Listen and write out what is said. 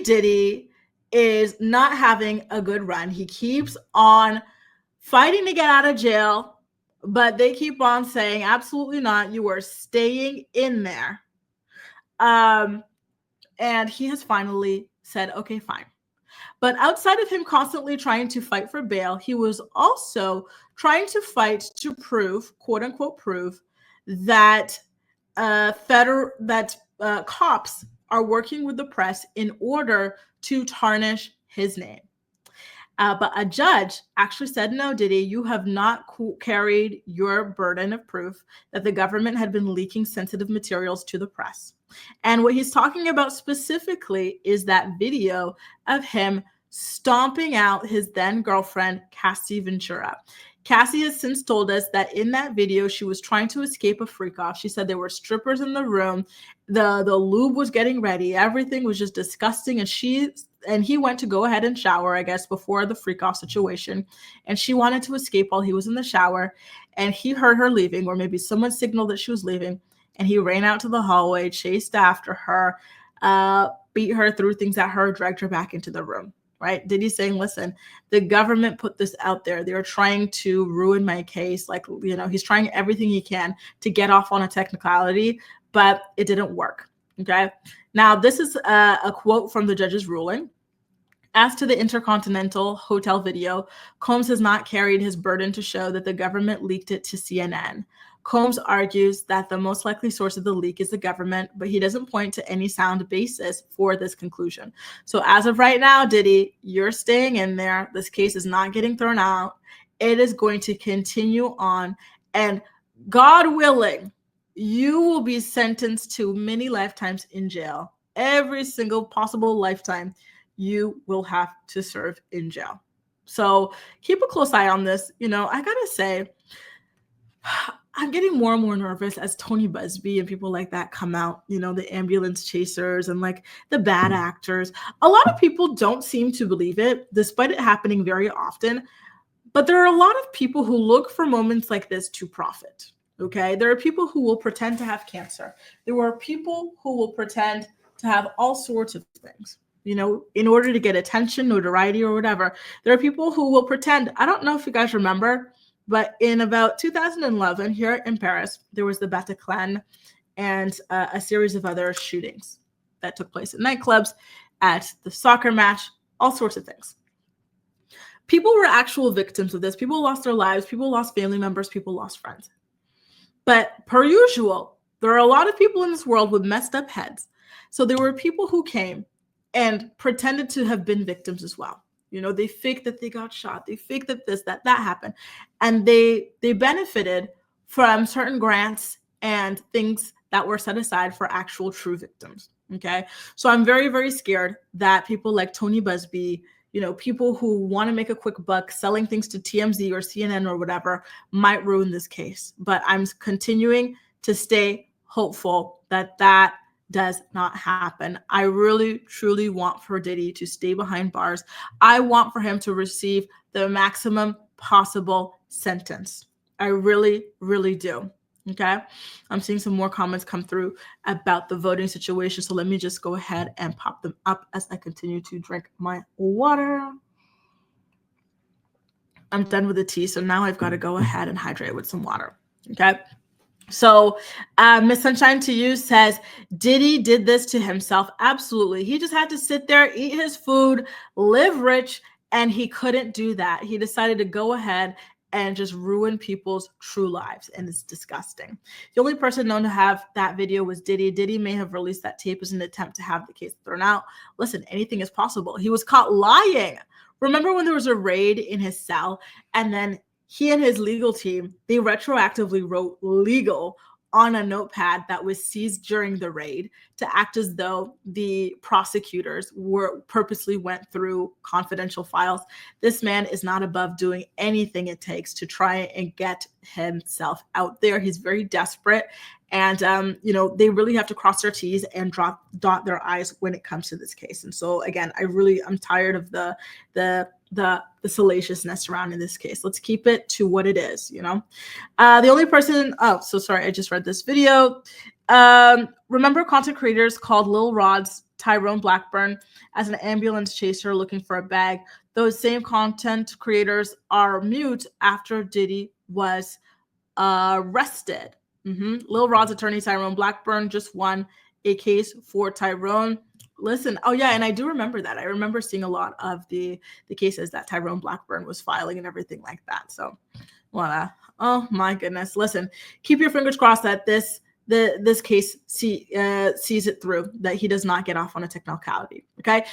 Diddy is not having a good run. He keeps on fighting to get out of jail, but they keep on saying, absolutely not, you are staying in there. And he has finally said, okay, fine. But outside of him constantly trying to fight for bail, he was also trying to fight to prove, quote unquote, prove that cops are working with the press in order to tarnish his name. But a judge actually said, no, Diddy, you have not carried your burden of proof that the government had been leaking sensitive materials to the press. And what he's talking about specifically is that video of him stomping out his then girlfriend, Cassie Ventura. Cassie has since told us that in that video, she was trying to escape a freak off. She said there were strippers in the room. The lube was getting ready. Everything was just disgusting. And he went to go ahead and shower, I guess, before the freak off situation. And she wanted to escape while he was in the shower. And he heard her leaving, or maybe someone signaled that she was leaving. And he ran out to the hallway, chased after her, beat her, threw things at her, dragged her back into the room. Right? Diddy's saying, listen, the government put this out there. They're trying to ruin my case. Like, he's trying everything he can to get off on a technicality, but it didn't work. Okay. Now, this is a quote from the judge's ruling. As to the Intercontinental Hotel video, Combs has not carried his burden to show that the government leaked it to CNN. Combs argues that the most likely source of the leak is the government, but he doesn't point to any sound basis for this conclusion. So as of right now, Diddy, you're staying in there. This case is not getting thrown out. It is going to continue on. And God willing, you will be sentenced to many lifetimes in jail. Every single possible lifetime you will have to serve in jail. So keep a close eye on this. I gotta say, I'm getting more and more nervous as Tony Busby and people like that come out, the ambulance chasers and like the bad actors. A lot of people don't seem to believe it, despite it happening very often. But there are a lot of people who look for moments like this to profit. Okay. There are people who will pretend to have cancer. There are people who will pretend to have all sorts of things, in order to get attention, notoriety, or whatever. There are people who will pretend. I don't know if you guys remember, but in about 2011 here in Paris, there was the Bataclan and a series of other shootings that took place in nightclubs, at the soccer match, all sorts of things. People were actual victims of this. People lost their lives. People lost family members. People lost friends. But per usual, there are a lot of people in this world with messed up heads. So there were people who came and pretended to have been victims as well. They faked that they got shot. They faked that that happened. And they benefited from certain grants and things that were set aside for actual true victims. Okay. So I'm very, very scared that people like Tony Busby, people who want to make a quick buck selling things to TMZ or CNN or whatever might ruin this case. But I'm continuing to stay hopeful that does not happen. I really, truly want for Diddy to stay behind bars. I want for him to receive the maximum possible sentence. I really, really do. Okay. I'm seeing some more comments come through about the voting situation. So let me just go ahead and pop them up as I continue to drink my water. I'm done with the tea. So now I've got to go ahead and hydrate with some water. Okay. So Miss Sunshine to You says, Diddy did this to himself. Absolutely. He just had to sit there, eat his food, live rich, and he couldn't do that. He decided to go ahead and just ruin people's true lives, and it's disgusting. The only person known to have that video was Diddy. Diddy may have released that tape as an attempt to have the case thrown out. Listen, anything is possible. He was caught lying. Remember when there was a raid in his cell, and then he and his legal team, they retroactively wrote legal on a notepad that was seized during the raid to act as though the prosecutors purposely went through confidential files. This man is not above doing anything it takes to try and get himself out there. He's very desperate. And, they really have to cross their T's and dot their I's when it comes to this case. And so, again, I'm tired of the salaciousness surrounding this case. Let's keep it to what it is, The only person, I just read this video. Remember content creators called Lil Rod's Tyrone Blackburn as an ambulance chaser looking for a bag. Those same content creators are mute after Diddy was arrested. Lil Rod's attorney Tyrone Blackburn just won a case for Tyrone. Listen, oh yeah, and I do remember that. I remember seeing a lot of the cases that Tyrone Blackburn was filing and everything like that. So, voila. Oh my goodness. Listen, keep your fingers crossed that this case sees it through, that he does not get off on a technicality. Okay.